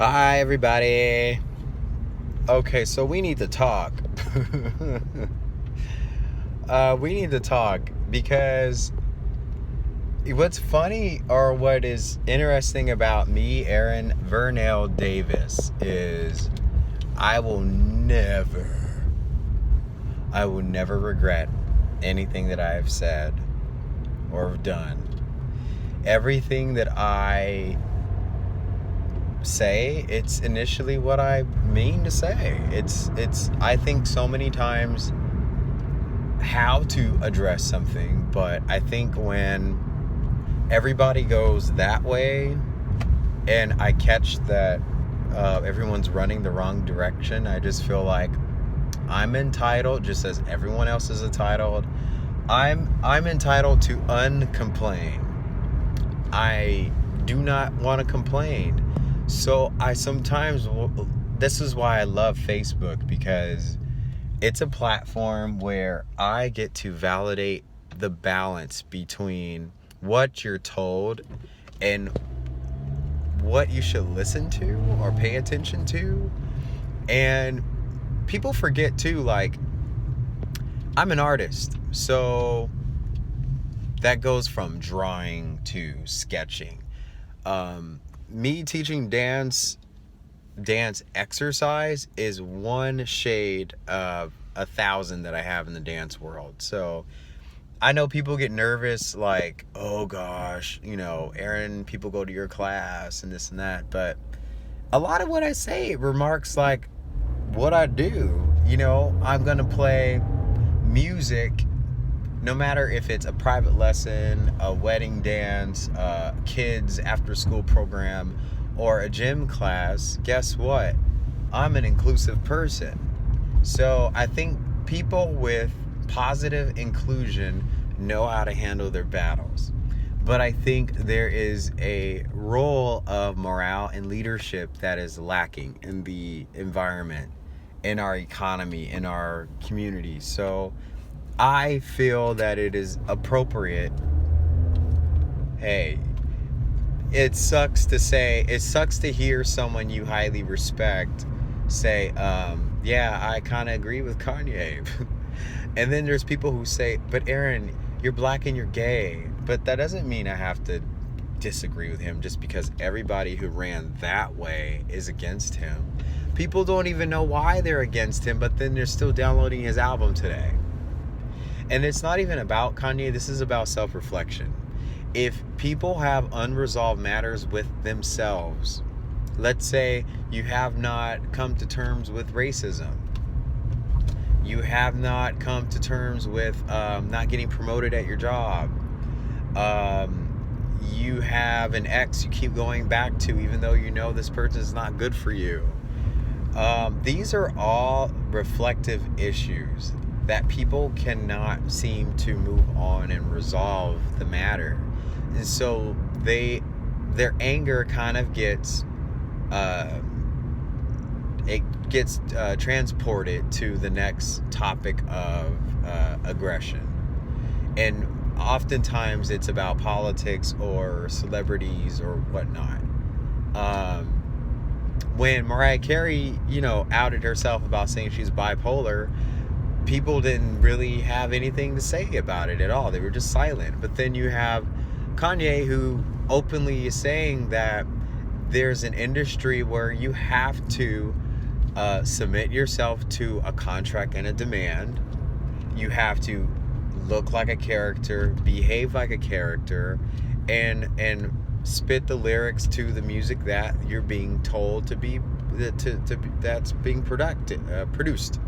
Hi, everybody. Okay, so we need to talk. We need to talk because what's funny or what is interesting about me, Aaron Vernell Davis, is I will never, I will never regret anything that I have said or done. Everything that I say, it's initially what I mean to say. It's I think so many times how to address something, but I think when everybody goes that way and I catch that everyone's running the wrong direction, I just feel like I'm entitled, just as everyone else is entitled. I'm entitled to uncomplain. I do not want to complain. So I sometimes, this is why I love Facebook, because it's a platform where I get to validate the balance between what you're told and what you should listen to or pay attention to. And people forget too, like, I'm an artist, so that goes from drawing to sketching. Me teaching dance exercise is one shade of 1,000 that I have in the dance world. So I know people get nervous, like, oh gosh, Aaron, people go to your class and this and that. But a lot of what I say remarks like what I do. I'm going to play music no matter if it's a private lesson, a wedding dance, kids after school program, or a gym class. Guess what? I'm an inclusive person. So I think people with positive inclusion know how to handle their battles. But I think there is a role of morale and leadership that is lacking in the environment, in our economy, in our community. So I feel that it is appropriate. Hey, it sucks to hear someone you highly respect say, yeah, I kind of agree with Kanye. And then there's people who say, but Aaron, you're black and you're gay. But that doesn't mean I have to disagree with him just because everybody who ran that way is against him. People don't even know why they're against him, but then they're still downloading his album today. And it's not even about Kanye. This is about self-reflection. If people have unresolved matters with themselves, let's say you have not come to terms with racism. You have not come to terms with not getting promoted at your job. You have an ex you keep going back to even though you know this person is not good for you. These are all reflective issues that people cannot seem to move on and resolve the matter. And so their anger kind of gets transported to the next topic of aggression. And oftentimes it's about politics or celebrities or whatnot. When Mariah Carey, outed herself about saying she's bipolar, people didn't really have anything to say about it at all. They were just silent. But then you have Kanye, who openly is saying that there's an industry where you have to submit yourself to a contract and a demand. You have to look like a character, behave like a character, and spit the lyrics to the music that you're being told to be that's being produced.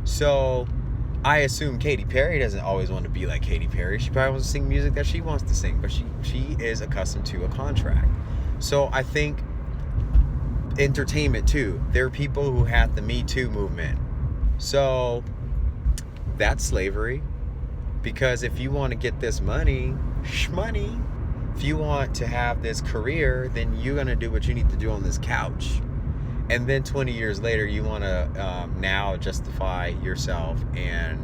So I assume Katy Perry doesn't always want to be like Katy Perry. She probably wants to sing music that she wants to sing, but she is accustomed to a contract. So I think entertainment too. There are people who had the Me Too movement. So that's slavery. Because if you want to get this money, if you want to have this career, then you're going to do what you need to do on this couch. And then 20 years later, you want to now justify yourself and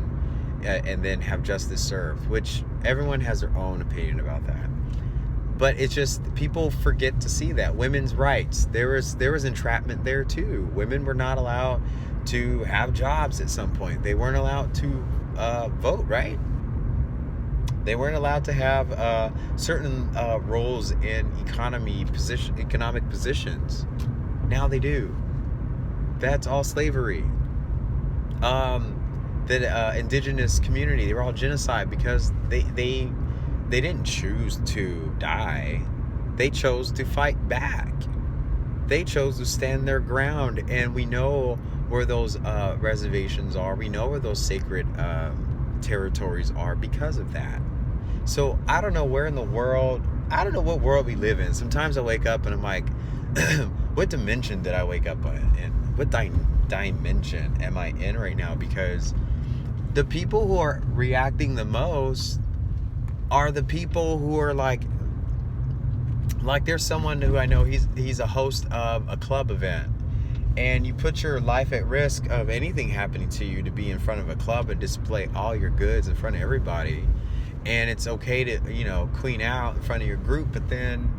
then have justice served, which everyone has their own opinion about that. But it's just people forget to see that women's rights. There was entrapment there too. Women were not allowed to have jobs at some point. They weren't allowed to vote, right? They weren't allowed to have certain roles in economic positions. Now they do. That's all slavery. The indigenous community, they were all genocide because they didn't choose to die. They chose to fight back. They chose to stand their ground, and we know where those reservations are. We know where those sacred territories are because of that. So I don't know where in the world, I don't know what world we live in. Sometimes I wake up and I'm like, what dimension did I wake up in? What dimension am I in right now? Because the people who are reacting the most are the people who are like there's someone who I know, he's a host of a club event, and you put your life at risk of anything happening to you to be in front of a club and display all your goods in front of everybody. And it's okay to, you know, clean out in front of your group, but then,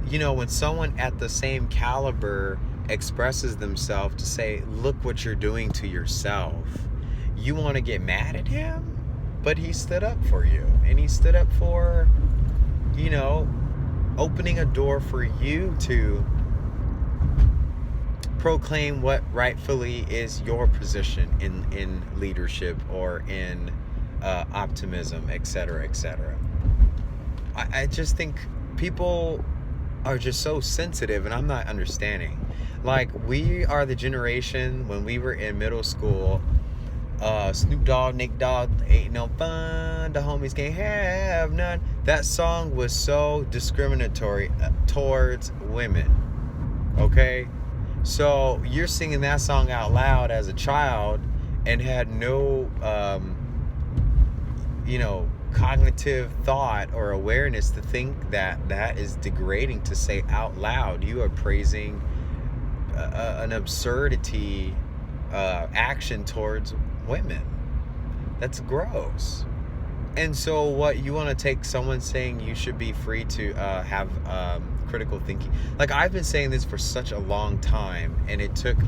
you know, when someone at the same caliber expresses themselves to say, look what you're doing to yourself, you want to get mad at him? But he stood up for you, and he stood up for, you know, opening a door for you to proclaim what rightfully is your position in leadership or in optimism, etc., etc. I just think people are just so sensitive, and I'm not understanding. Like, we are the generation when we were in middle school, Snoop Dogg, Nick Dogg, ain't no fun, the homies can't have none. That song was so discriminatory towards women. Okay? So you're singing that song out loud as a child and had no you know, cognitive thought or awareness to think that that is degrading to say out loud. You are praising an absurdity action towards women. That's gross. And so what, you want to take someone saying you should be free to have critical thinking? Like, I've been saying this for such a long time, and it took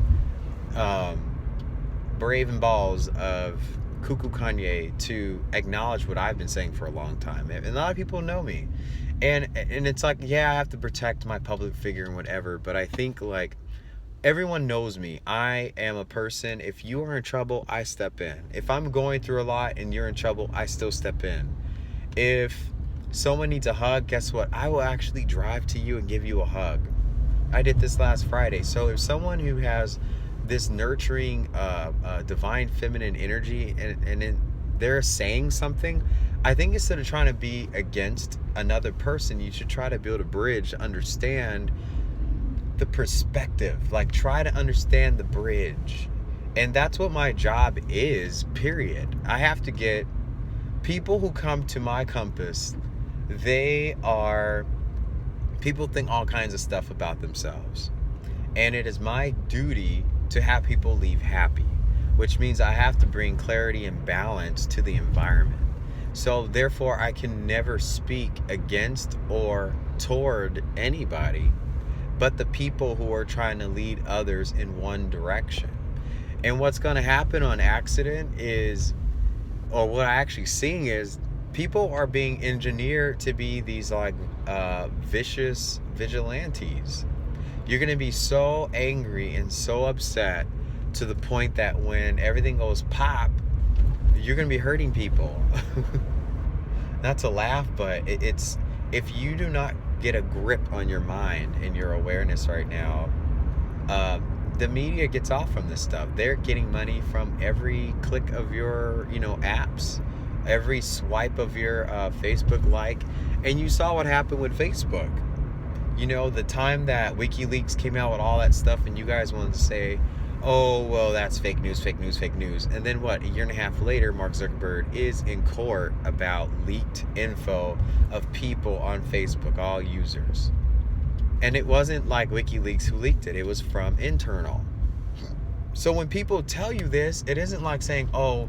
brave and balls of Cuckoo Kanye to acknowledge what I've been saying for a long time. And a lot of people know me, and it's like, yeah, I have to protect my public figure and whatever, but I think, like, everyone knows me. I am a person, if you are in trouble, I step in. If I'm going through a lot and you're in trouble, I still step in. If someone needs a hug, guess what? I will actually drive to you and give you a hug. I did this last Friday. So if someone who has this nurturing divine feminine energy and they're saying something, I think instead of trying to be against another person, you should try to build a bridge to understand the perspective. Like, try to understand the bridge. And that's what my job is, period. I have to get people who come to my compass, people think all kinds of stuff about themselves, and it is my duty to have people leave happy, which means I have to bring clarity and balance to the environment. So therefore, I can never speak against or toward anybody but the people who are trying to lead others in one direction. And what's going to happen on accident is, or what I actually seeing is, people are being engineered to be these like vicious vigilantes. You're going to be so angry and so upset to the point that when everything goes pop, you're going to be hurting people. Not to laugh, but it's, if you do not get a grip on your mind and your awareness right now, the media gets off from this stuff. They're getting money from every click of your, you know, apps, every swipe of your Facebook like. And you saw what happened with Facebook. You know, the time that WikiLeaks came out with all that stuff, and you guys wanted to say, oh, well, that's fake news, fake news, fake news. And then what? A year and a half later, Mark Zuckerberg is in court about leaked info of people on Facebook, all users. And it wasn't like WikiLeaks who leaked it. It was from internal. So when people tell you this, it isn't like saying, oh,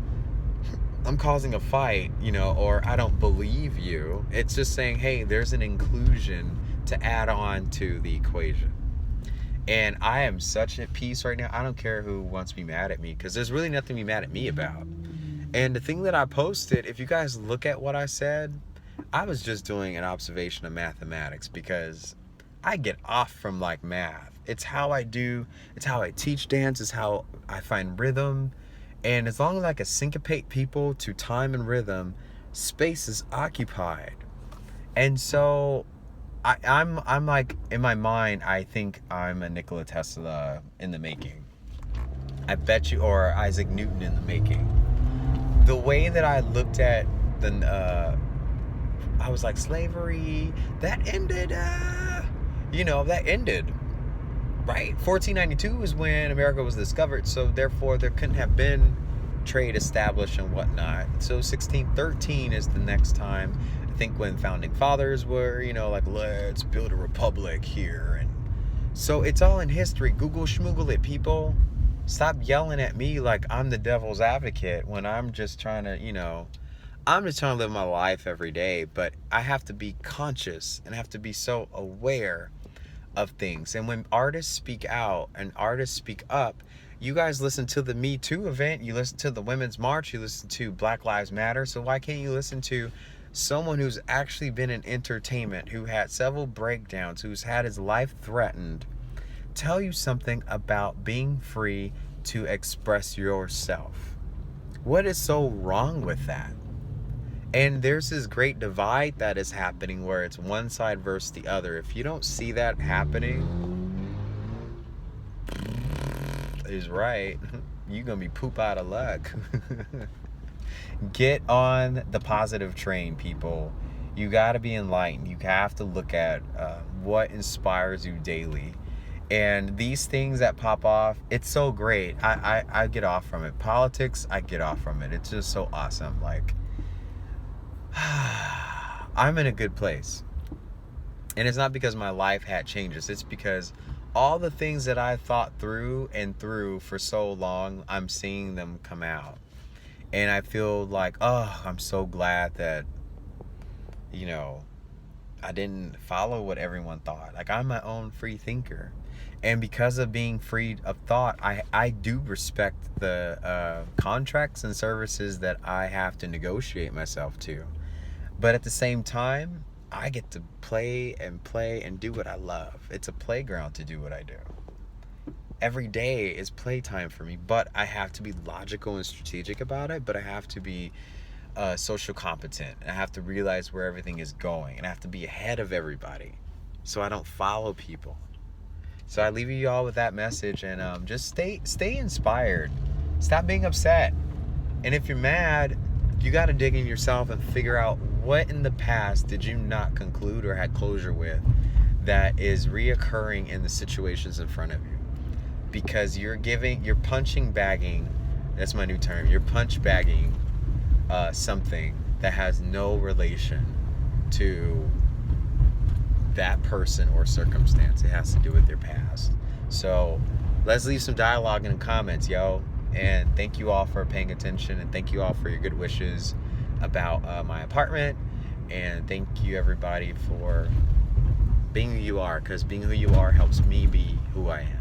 I'm causing a fight, or I don't believe you. It's just saying, hey, there's an inclusion to add on to the equation. And I am such at peace right now. I don't care who wants to be mad at me, because there's really nothing to be mad at me about. And the thing that I posted, if you guys look at what I said, I was just doing an observation of mathematics, because I get off from like math. It's how I teach dance, it's how I find rhythm. And as long as I can syncopate people to time and rhythm, space is occupied. And so I'm like, in my mind, I think I'm a Nikola Tesla in the making. I bet you, or Isaac Newton in the making. The way that I looked at I was like, slavery, that ended, that ended, right? 1492 is when America was discovered, so therefore there couldn't have been trade established and whatnot. So 1613 is the next time, I think, when founding fathers were, like, let's build a republic here. And so it's all in history. Google schmoogle it, people. Stop yelling at me like I'm the devil's advocate when I'm just trying to, I'm just trying to live my life every day. But I have to be conscious and have to be so aware of things. And when artists speak out and artists speak up, you guys listen to the Me Too event, you listen to the Women's March, you listen to Black Lives Matter. So why can't you listen to someone who's actually been in entertainment, who had several breakdowns, who's had his life threatened, tell you something about being free to express yourself? What is so wrong with that? And there's this great divide that is happening where it's one side versus the other. If you don't see that happening, is right, you're gonna be poop out of luck. Get on the positive train, people. You gotta be enlightened. You have to look at what inspires you daily. And these things that pop off, it's so great. I get off from it. Politics, I get off from it. It's just so awesome. Like, I'm in a good place. And it's not because my life had changes. It's because all the things that I thought through for so long, I'm seeing them come out. And I feel like, I'm so glad that, I didn't follow what everyone thought. Like, I'm my own free thinker. And because of being free of thought, I do respect the contracts and services that I have to negotiate myself to. But at the same time, I get to play and do what I love. It's a playground to do what I do. Every day is playtime for me, but I have to be logical and strategic about it. But I have to be social competent. I have to realize where everything is going, and I have to be ahead of everybody, so I don't follow people. So I leave you all with that message, and just stay inspired. Stop being upset. And if you're mad, you got to dig in yourself and figure out what in the past did you not conclude or had closure with that is reoccurring in the situations in front of you. Because you're punching bagging, that's my new term, you're punch bagging something that has no relation to that person or circumstance. It has to do with their past. So let's leave some dialogue in the comments, yo. And thank you all for paying attention, and thank you all for your good wishes about my apartment. And thank you, everybody, for being who you are, because being who you are helps me be who I am.